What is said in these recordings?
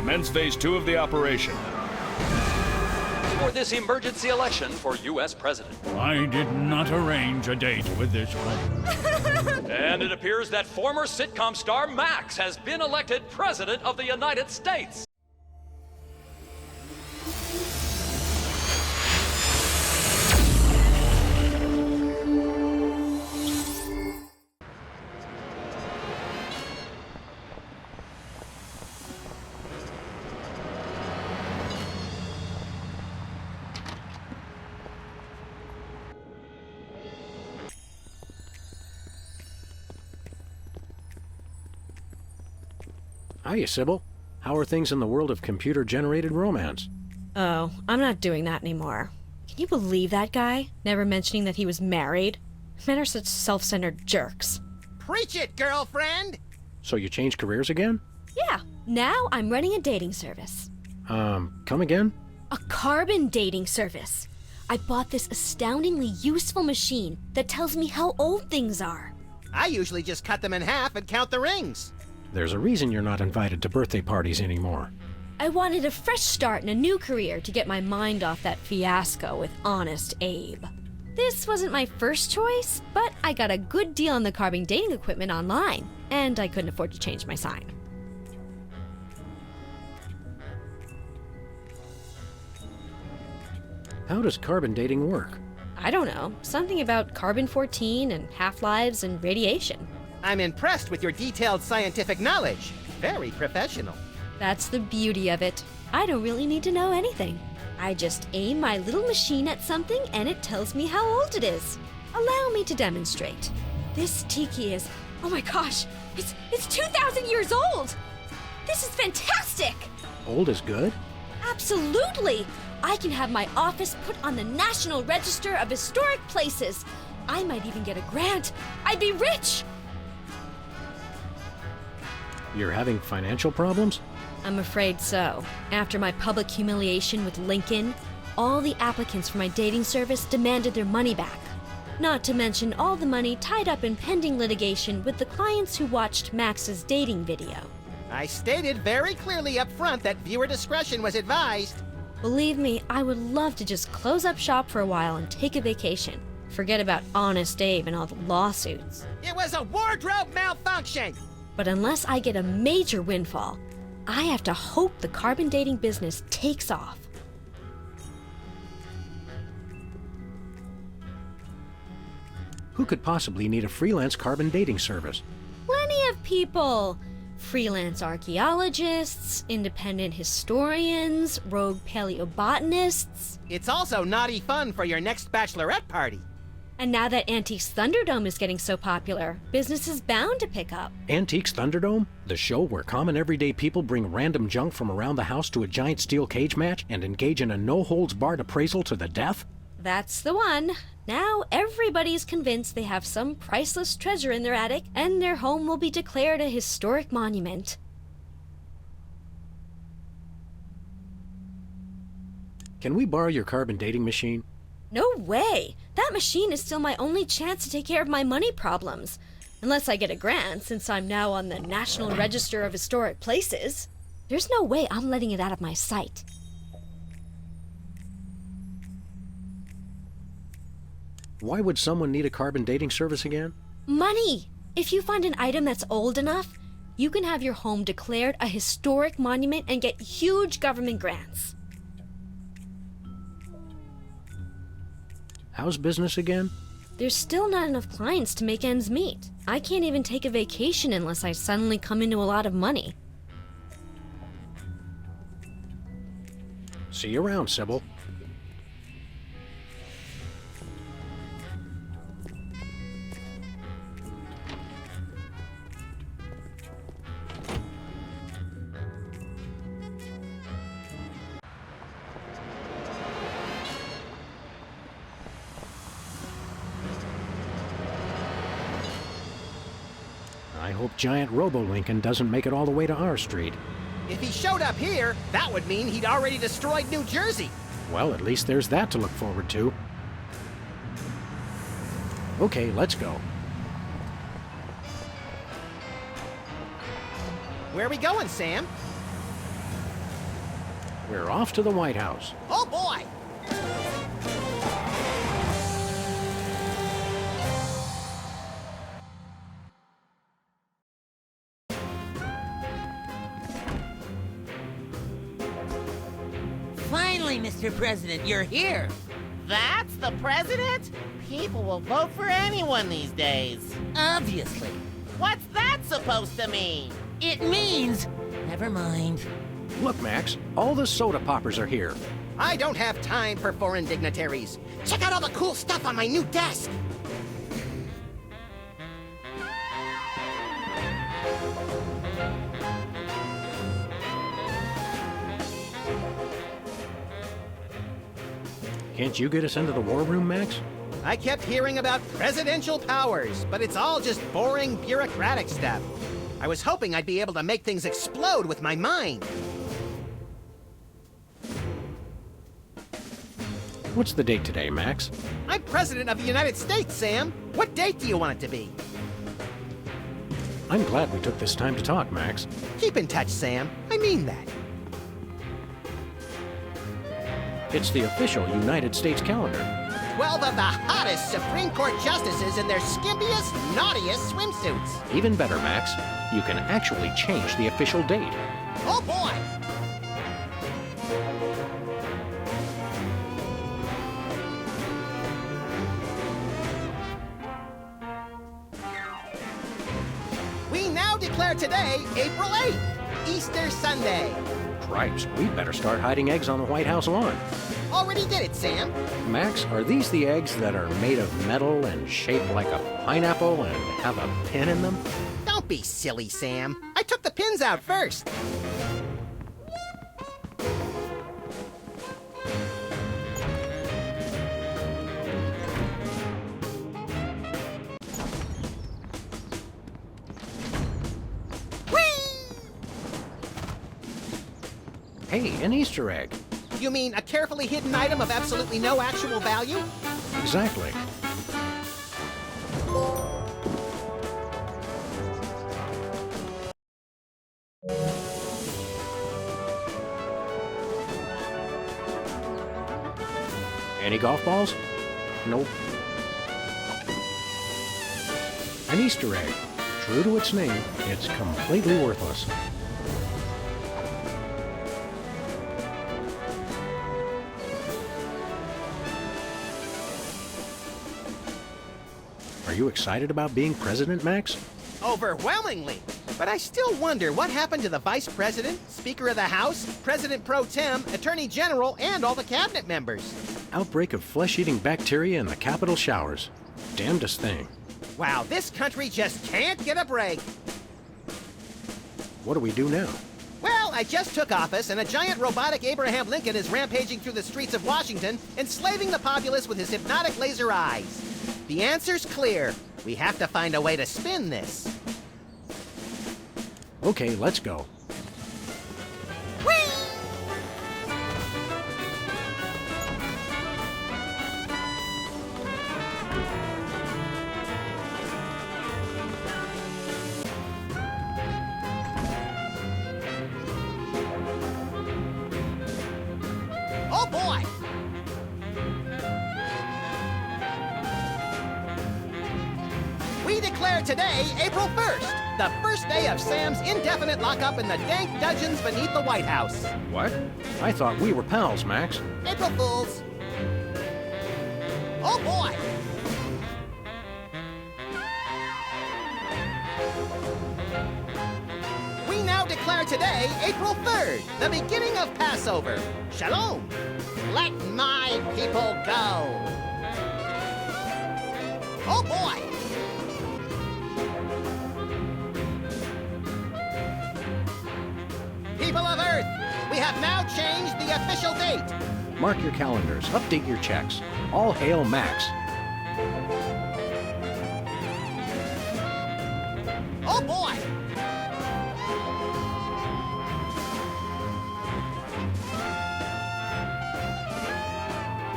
Commence Phase 2 of the operation. For this emergency election for U.S. President. I did not arrange a date with this one. And it appears that former sitcom star Max has been elected President of the United States. Hiya, Sybil. How are things in the world of computer-generated romance? Oh, I'm not doing that anymore. Can you believe that guy? Never mentioning that he was married? Men are such self-centered jerks. Preach it, girlfriend! So you changed careers again? Yeah, now I'm running a dating service. Come again? A carbon dating service. I bought this astoundingly useful machine that tells me how old things are. I usually just cut them in half and count the rings. There's a reason you're not invited to birthday parties anymore. I wanted a fresh start in a new career to get my mind off that fiasco with Honest Abe. This wasn't my first choice, but I got a good deal on the carbon dating equipment online, and I couldn't afford to change my sign. How does carbon dating work? I don't know, something about carbon-14 and half-lives and radiation. I'm impressed with your detailed scientific knowledge. Very professional. That's the beauty of it. I don't really need to know anything. I just aim my little machine at something and it tells me how old it is. Allow me to demonstrate. This tiki is, oh my gosh, it's 2,000 years old! This is fantastic! Old is good? Absolutely! I can have my office put on the National Register of Historic Places. I might even get a grant. I'd be rich! You're having financial problems? I'm afraid so. After my public humiliation with Lincoln, all the applicants for my dating service demanded their money back. Not to mention all the money tied up in pending litigation with the clients who watched Max's dating video. I stated very clearly up front that viewer discretion was advised. Believe me, I would love to just close up shop for a while and take a vacation. Forget about Honest Abe and all the lawsuits. It was a wardrobe malfunction! But unless I get a major windfall, I have to hope the carbon dating business takes off. Who could possibly need a freelance carbon dating service? Plenty of people. Freelance archaeologists, independent historians, rogue paleobotanists. It's also naughty fun for your next bachelorette party. And now that Antiques Thunderdome is getting so popular, business is bound to pick up. Antiques Thunderdome? The show where common everyday people bring random junk from around the house to a giant steel cage match and engage in a no-holds-barred appraisal to the death? That's the one. Now everybody's convinced they have some priceless treasure in their attic, and their home will be declared a historic monument. Can we borrow your carbon dating machine? No way! That machine is still my only chance to take care of my money problems. Unless I get a grant, since I'm now on the National Register of Historic Places. There's no way I'm letting it out of my sight. Why would someone need a carbon dating service again? Money! If you find an item that's old enough, you can have your home declared a historic monument and get huge government grants. How's business again? There's still not enough clients to make ends meet. I can't even take a vacation unless I suddenly come into a lot of money. See you around, Sybil. I hope giant Robo-Lincoln doesn't make it all the way to our street. If he showed up here, that would mean he'd already destroyed New Jersey. Well, at least there's that to look forward to. Okay, let's go. Where are we going, Sam? we're off to the White House. Oh boy! Finally, Mr. President, you're here. That's the president? People will vote for anyone these days. Obviously. What's that supposed to mean? It means... Never mind. Look, Max, all the soda poppers are here. I don't have time for foreign dignitaries. Check out all the cool stuff on my new desk. Can't you get us into the war room, Max? I kept hearing about presidential powers, but it's all just boring bureaucratic stuff. I was hoping I'd be able to make things explode with my mind. What's the date today, Max? I'm President of the United States, Sam. What date do you want it to be? I'm glad we took this time to talk, Max. Keep in touch, Sam. I mean that. It's the official United States calendar. 12 of the hottest Supreme Court justices in their skimpiest, naughtiest swimsuits. Even better, Max, you can actually change the official date. Oh boy! We now declare today April 8th, Easter Sunday. Cripes, we'd better start hiding eggs on the White House lawn. Already did it, Sam. Max, are these the eggs that are made of metal and shaped like a pineapple and have a pin in them? Don't be silly, Sam. I took the pins out first. Hey, an Easter egg. You mean a carefully hidden item of absolutely no actual value? Exactly. Any golf balls? Nope. An Easter egg. True to its name, it's completely worthless. Are you excited about being president, Max? Overwhelmingly. But I still wonder what happened to the Vice President, Speaker of the House, President Pro Tem, Attorney General, and all the cabinet members. Outbreak of flesh-eating bacteria in the Capitol showers. Damnedest thing. Wow, this country just can't get a break. What do we do now? Well, I just took office, and a giant robotic Abraham Lincoln is rampaging through the streets of Washington, enslaving the populace with his hypnotic laser eyes. The answer's clear. We have to find a way to spin this. Okay, let's go. Oh boy! We declare today April 1st, the first day of Sam's indefinite lockup in the dank dungeons beneath the White House. What? I thought we were pals, Max. April Fools! Oh boy! We now declare today April 3rd, the beginning of Passover. Shalom! Let my people go! Oh boy! People of Earth, we have now changed the official date. Mark your calendars, update your checks. All hail Max. Oh boy!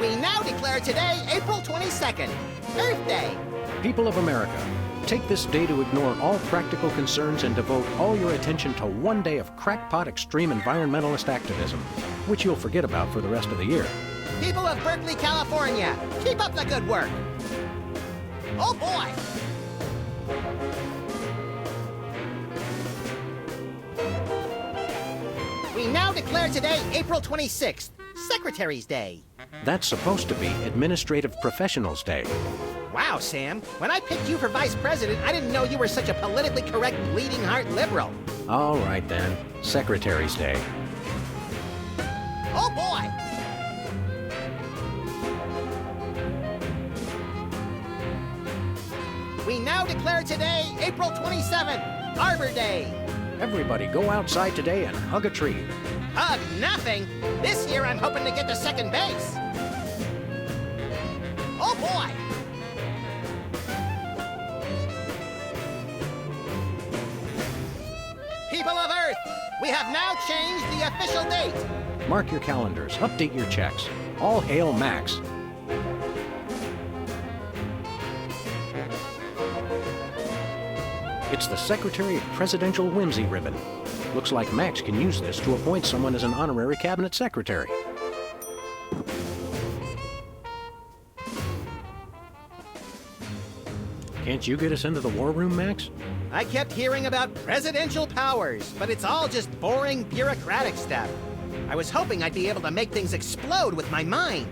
We now declare today April 22nd, Earth Day. People of America, Take this day to ignore all practical concerns and devote all your attention to one day of crackpot extreme environmentalist activism, which you'll forget about for the rest of the year. People of Berkeley, California, keep up the good work. Oh boy! We now declare today April 26th, Secretary's Day. That's supposed to be Administrative Professionals Day. Wow, Sam. When I picked you for vice president, I didn't know you were such a politically correct bleeding heart liberal. All right then, Secretary's Day. Oh boy! We now declare today April 27th, Arbor Day. Everybody go outside today and hug a tree. Hug nothing. This year I'm hoping to get to second base. Oh boy! People of Earth, we have now changed the official date. Mark your calendars, update your checks. All hail Max. It's the Secretary of Presidential Whimsy ribbon. Looks like Max can use this to appoint someone as an honorary cabinet secretary. Can't you get us into the war room, Max? I kept hearing about presidential powers, but it's all just boring bureaucratic stuff. I was hoping I'd be able to make things explode with my mind.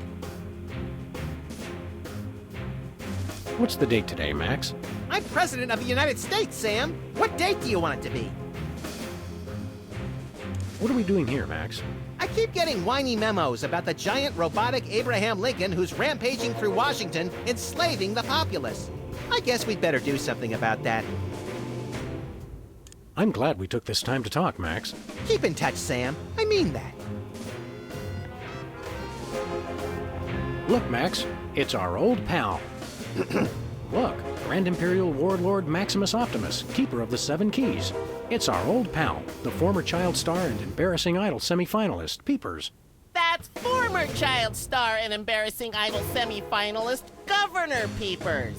What's the date today, Max? I'm President of the United States, Sam. What date do you want it to be? What are we doing here, Max? I keep getting whiny memos about the giant robotic Abraham Lincoln who's rampaging through Washington, enslaving the populace. I guess we'd better do something about that. I'm glad we took this time to talk, Max. Keep in touch, Sam. I mean that. Look, Max, it's our old pal. Look, Grand Imperial Warlord Maximus Optimus, keeper of the Seven Keys. It's our old pal, the former Child Star and Embarrassing Idol semifinalist, Peepers. That's former Child Star and Embarrassing Idol semifinalist, Governor Peepers.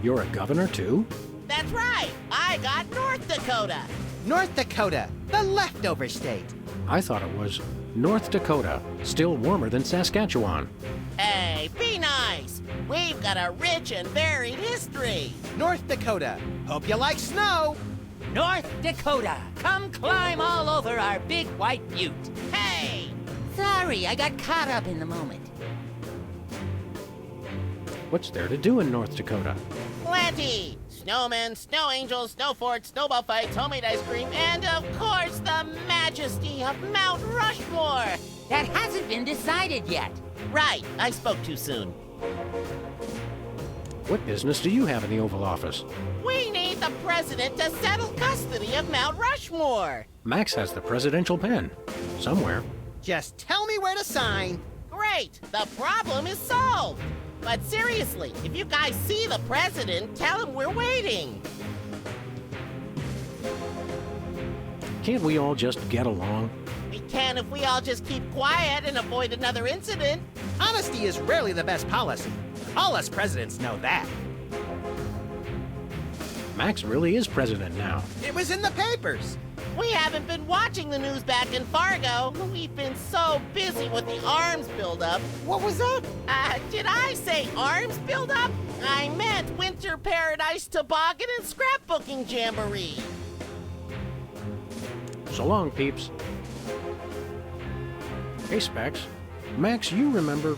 You're a governor, too? That's right. I got North Dakota. North Dakota, the leftover state. I thought it was North Dakota, still warmer than Saskatchewan. Hey, be nice. We've got a rich and varied history. North Dakota, hope you like snow. North Dakota, come climb all over our big white butte. Hey! Sorry, I got caught up in the moment. What's there to do in North Dakota? Plenty! Snowmen, snow angels, snow forts, snowball fights, homemade ice cream, and of course the majesty of Mount Rushmore! That hasn't been decided yet. Right, I spoke too soon. What business do you have in the Oval Office? We need the president to settle custody of Mount Rushmore! Max has the presidential pen. Somewhere. Just tell me where to sign. Great! The problem is solved! But seriously, if you guys see the president, tell him we're waiting. Can't we all just get along? We can if we all just keep quiet and avoid another incident. Honesty is rarely the best policy. All us presidents know that. Max really is president now. It was in the papers. We haven't been watching the news back in Fargo. We've been so busy with the arms buildup. What was that? Did I say arms buildup? I meant Winter Paradise Toboggan and Scrapbooking Jamboree. So long, peeps. Hey, Specs. Max, you remember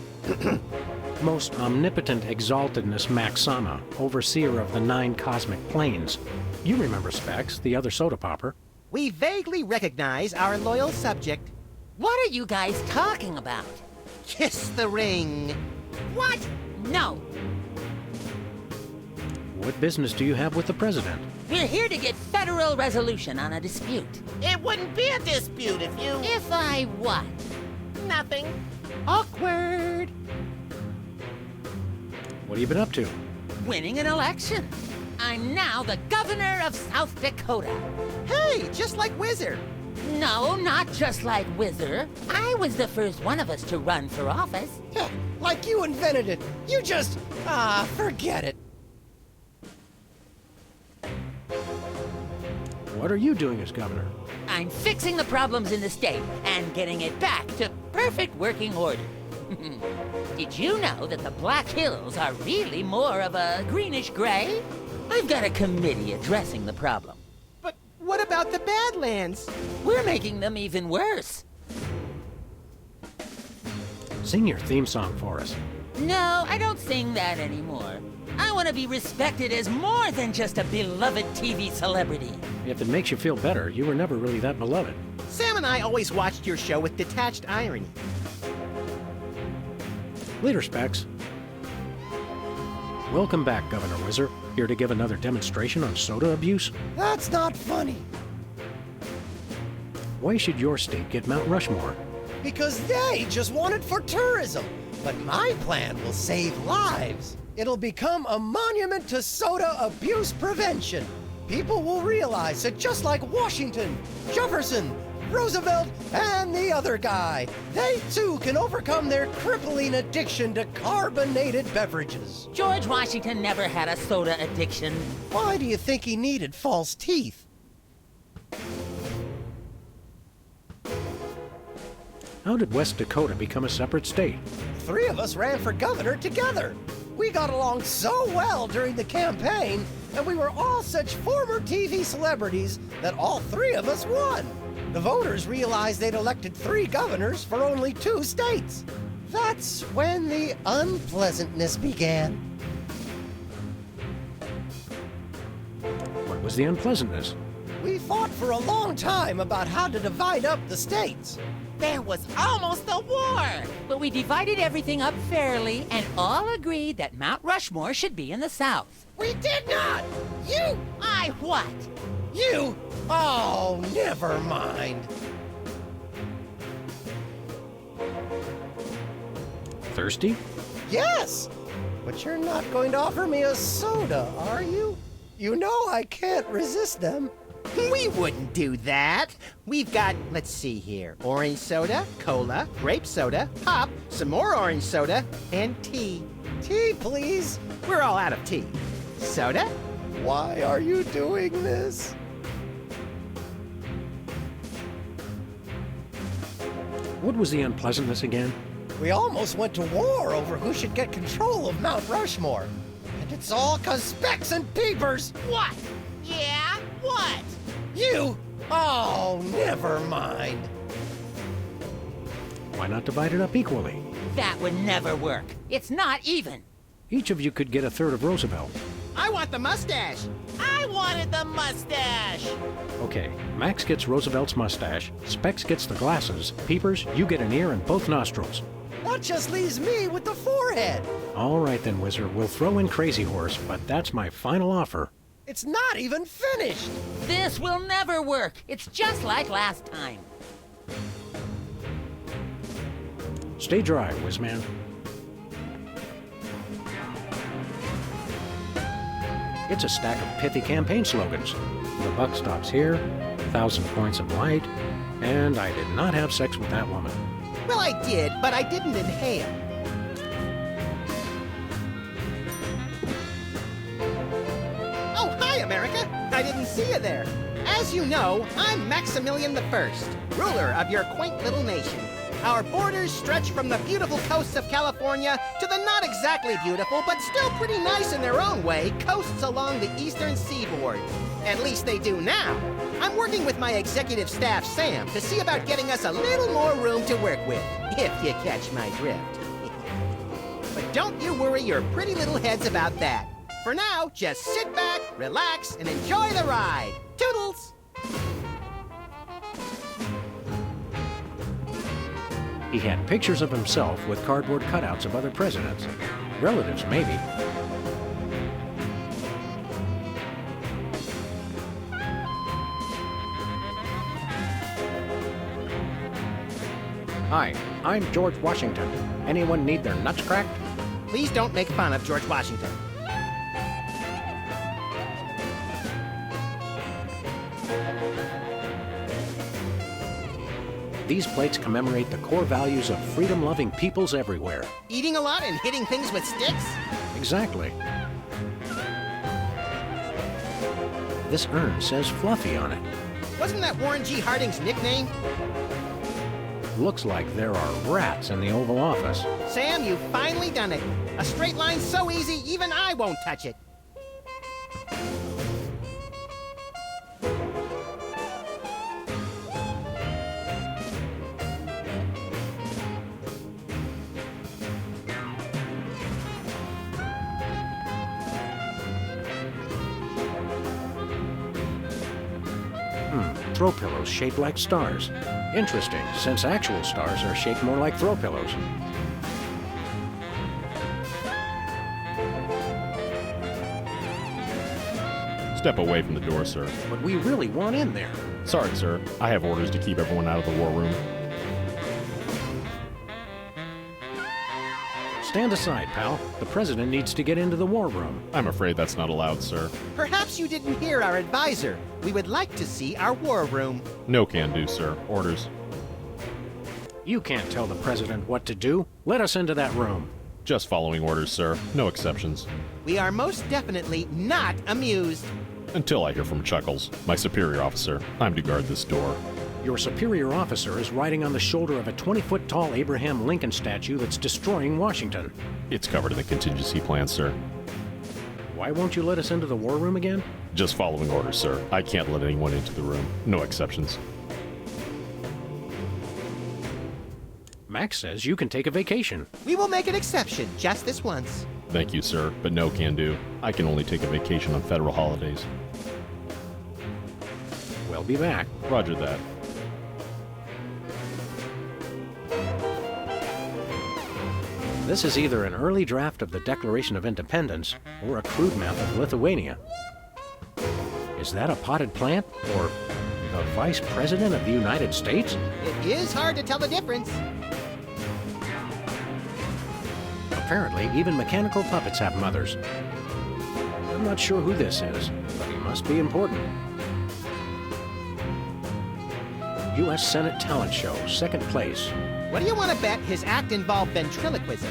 most omnipotent exaltedness Maxama, overseer of the 9 cosmic planes. You remember Specs, the other soda popper. We vaguely recognize our loyal subject. What are you guys talking about? Kiss the ring. What? No. What business do you have with the president? We're here to get federal resolution on a dispute. It wouldn't be a dispute if you... If I what? Nothing. Awkward. What have you been up to? Winning an election. I'm now the governor of South Dakota. Hey, just like Whizzer. No, not just like Whizzer. I was the first one of us to run for office. Like you invented it. You just... forget it. What are you doing as governor? I'm fixing the problems in the state and getting it back to perfect working order. Did you know that the Black Hills are really more of a greenish gray? I've got a committee addressing the problem. But what about the Badlands? We're making them even worse. Sing your theme song for us. No, I don't sing that anymore. I want to be respected as more than just a beloved TV celebrity. If it makes you feel better, you were never really that beloved. Sam and I always watched your show with detached irony. Leader Specs. Welcome back, Governor Whizzer. Here to give another demonstration on soda abuse? That's not funny. Why should your state get Mount Rushmore? Because they just want it for tourism. But my plan will save lives. It'll become a monument to soda abuse prevention. People will realize that just like Washington, Jefferson, Roosevelt, and the other guy, they too can overcome their crippling addiction to carbonated beverages. George Washington never had a soda addiction. Why do you think he needed false teeth? How did West Dakota become a separate state? 3 of us ran for governor together. We got along so well during the campaign, and we were all such former TV celebrities that all 3 of us won. The voters realized they'd elected 3 governors for only 2 states. That's when the unpleasantness began. What was the unpleasantness? We fought for a long time about how to divide up the states. There was almost a war! But we divided everything up fairly and all agreed that Mount Rushmore should be in the South. We did not! You! I what? You! Oh, never mind. Thirsty? Yes! But you're not going to offer me a soda, are you? You know I can't resist them. We wouldn't do that. We've got, let's see here, orange soda, cola, grape soda, pop, some more orange soda, and tea. Tea, please. We're all out of tea. Soda? Why are you doing this? What was the unpleasantness again? We almost went to war over who should get control of Mount Rushmore. And it's all 'cause Specs and Peepers. What? Yeah? What? You? Oh, never mind. Why not divide it up equally? That would never work. It's not even. Each of you could get a third of Roosevelt. I want the mustache. I wanted the mustache! Okay, Max gets Roosevelt's mustache, Specs gets the glasses, Peepers, you get an ear and both nostrils. That just leaves me with the forehead. All right then, Whizzer, we'll throw in Crazy Horse, but that's my final offer. It's not even finished. This will never work. It's just like last time. Stay dry, Whizman. It's a stack of pithy campaign slogans. The buck stops here, 1,000 points of light, and I did not have sex with that woman. Well, I did, but I didn't inhale. Oh, hi, America. I didn't see you there. As you know, I'm Maximilian I, ruler of your quaint little nation. Our borders stretch from the beautiful coasts of California to the not exactly beautiful, but still pretty nice in their own way, coasts along the eastern seaboard. At least they do now. I'm working with my executive staff, Sam, to see about getting us a little more room to work with, if you catch my drift. But don't you worry your pretty little heads about that. For now, just sit back, relax, and enjoy the ride. Toodles! He had pictures of himself with cardboard cutouts of other presidents. Relatives, maybe. Hi, I'm George Washington. Anyone need their nuts cracked? Please don't make fun of George Washington. These plates commemorate the core values of freedom-loving peoples everywhere. Eating a lot and hitting things with sticks? Exactly. This urn says Fluffy on it. Wasn't that Warren G. Harding's nickname? Looks like there are rats in the Oval Office. Sam, you've finally done it. A straight line so easy, even I won't touch it. Throw pillows shaped like stars. Interesting, since actual stars are shaped more like throw pillows. Step away from the door, sir. But we really want in there. Sorry, sir. I have orders to keep everyone out of the war room. Stand aside, pal. The president needs to get into the war room. I'm afraid that's not allowed, sir. Perhaps you didn't hear our advisor. We would like to see our war room. No can do, sir. Orders. You can't tell the president what to do. Let us into that room. Just following orders, sir. No exceptions. We are most definitely not amused. Until I hear from Chuckles, my superior officer. I'm to guard this door. Your superior officer is riding on the shoulder of a 20-foot-tall Abraham Lincoln statue that's destroying Washington. It's covered in the contingency plan, sir. Why won't you let us into the war room again? Just following orders, sir. I can't let anyone into the room. No exceptions. Max says you can take a vacation. We will make an exception, just this once. Thank you, sir, but no can do. I can only take a vacation on federal holidays. We'll be back. Roger that. This is either an early draft of the Declaration of Independence or a crude map of Lithuania. Is that a potted plant or the Vice President of the United States? It is hard to tell the difference. Apparently, even mechanical puppets have mothers. I'm not sure who this is, but he must be important. U.S. Senate Talent Show, second place. What do you want to bet his act involved ventriloquism?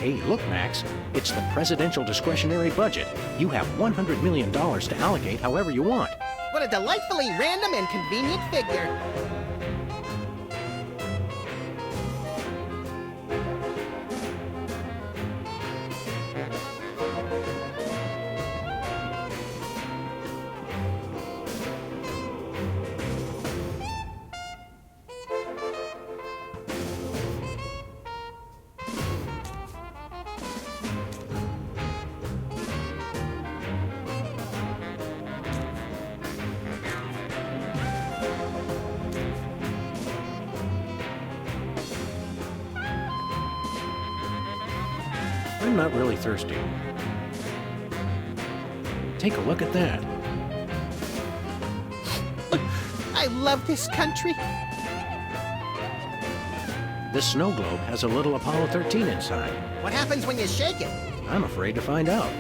Hey, look, Max. It's the presidential discretionary budget. You have $100 million to allocate however you want. What a delightfully random and convenient figure. I'm not really thirsty. Take a look at that. I love this country. This snow globe has a little Apollo 13 inside. What happens when you shake it? I'm afraid to find out.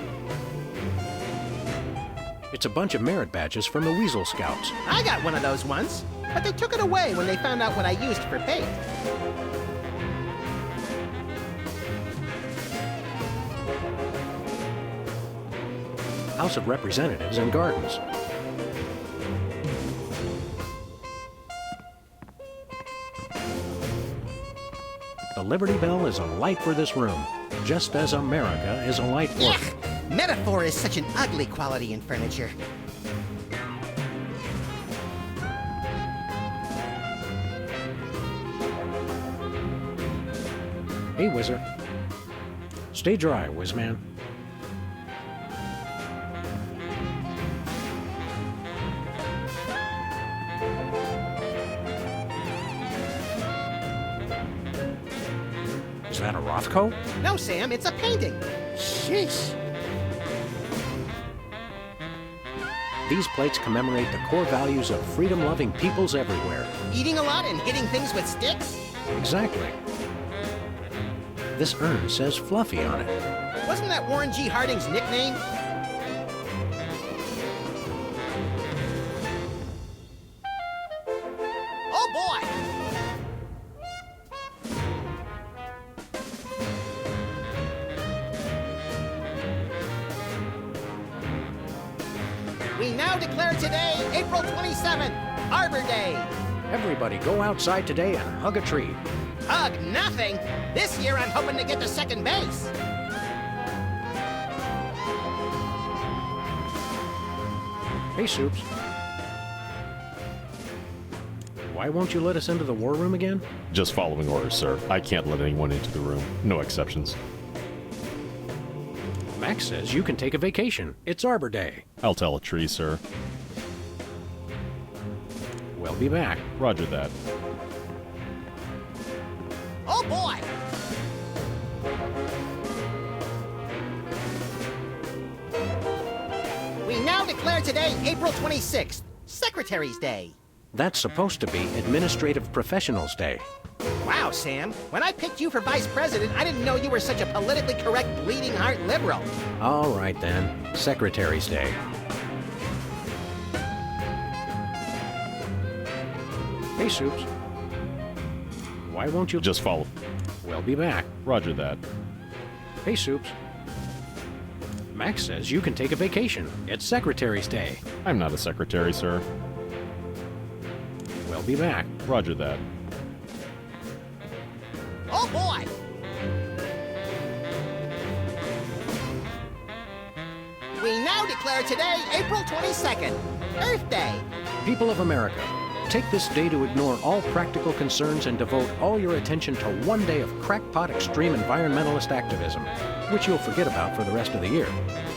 It's a bunch of merit badges from the Weasel Scouts. I got one of those once, but they took it away when they found out what I used for bait. House of Representatives and Gardens. The Liberty Bell is a light for this room, just as America is a light for... Ugh! Metaphor is such an ugly quality in furniture. Hey, Whizzer. Stay dry, Whizman. Is that a Rothko? No, Sam, it's a painting. Sheesh. These plates commemorate the core values of freedom-loving peoples everywhere. Eating a lot and hitting things with sticks? Exactly. This urn says Fluffy on it. Wasn't that Warren G. Harding's nickname? Oh boy! We now declare today April 27th, Arbor Day. Everybody go outside today and hug a tree. Hug nothing. This year I'm hoping to get to second base. Hey, Soups. Why won't you let us into the war room again? Just following orders, sir. I can't let anyone into the room. No exceptions. Max says you can take a vacation. It's Arbor Day. I'll tell a tree, sir. We'll be back. Roger that. Oh boy! We now declare today April 26th, Secretary's Day. That's supposed to be Administrative Professionals Day. Wow, Sam. When I picked you for vice president, I didn't know you were such a politically correct bleeding heart liberal. All right then, Secretary's Day. Hey, Soups. Why won't you Just follow. We'll be back. Roger that. Hey, Soups. Max says you can take a vacation. It's Secretary's Day. I'm not a secretary, sir. We'll be back. Roger that. Oh boy! We now declare today April 22nd, Earth Day. People of America, take this day to ignore all practical concerns and devote all your attention to one day of crackpot extreme environmentalist activism, which you'll forget about for the rest of the year.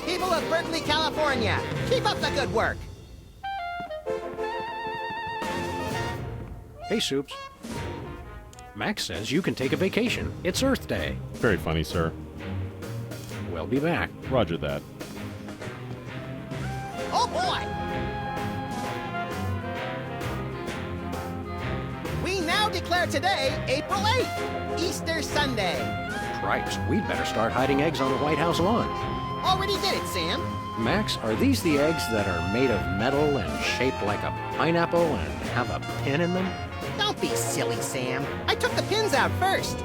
People of Berkeley, California, keep up the good work. Hey, Soups. Max says you can take a vacation. It's Earth Day. Very funny, sir. We'll be back. Roger that. Oh boy! We now declare today April 8th, Easter Sunday. Cripes, we'd better start hiding eggs on the White House lawn. Already did it, Sam. Max, are these the eggs that are made of metal and shaped like a pineapple and have a pin in them? Don't be silly, Sam. I took the pins out first.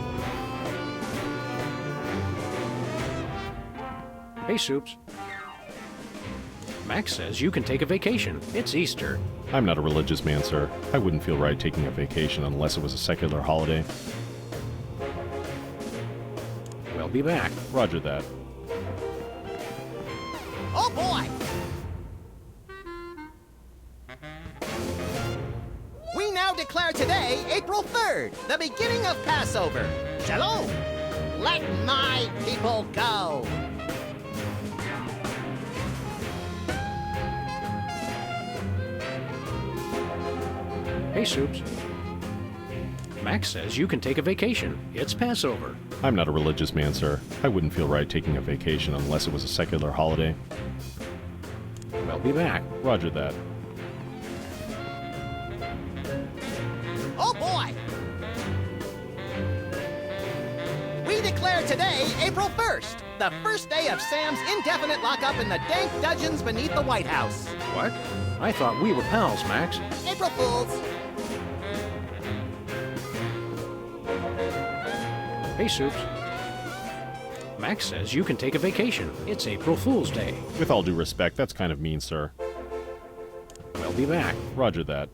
Hey, Soups. Max says you can take a vacation. It's Easter. I'm not a religious man, sir. I wouldn't feel right taking a vacation unless it was a secular holiday. We'll be back. Roger that. Oh boy! We now declare today April 3rd, the beginning of Passover. Shalom! Let my people go! Hey, Soups. Max says you can take a vacation. It's Passover. I'm not a religious man, sir. I wouldn't feel right taking a vacation unless it was a secular holiday. We'll be back. Roger that. Oh boy! We declare today April 1st, the first day of Sam's indefinite lockup in the dank dungeons beneath the White House. What? I thought we were pals, Max. April Fools! Hey, Soups. Max says you can take a vacation. It's April Fool's Day. With all due respect, that's kind of mean, sir. We'll be back. Roger that.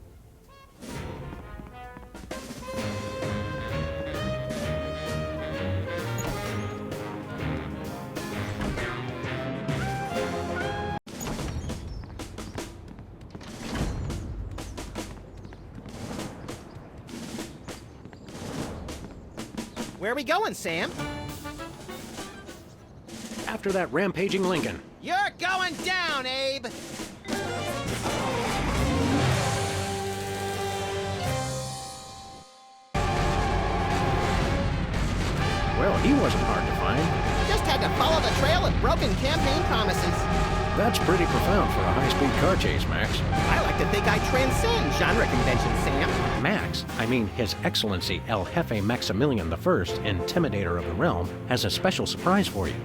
Where are we going, Sam? After that rampaging Lincoln. You're going down, Abe! Well, he wasn't hard to find. Just had to follow the trail of broken campaign promises. That's pretty profound for a high-speed car chase, Max. I like to think I transcend genre conventions, Sam. Max, I mean His Excellency El Jefe Maximilian I, Intimidator of the Realm, has a special surprise for you.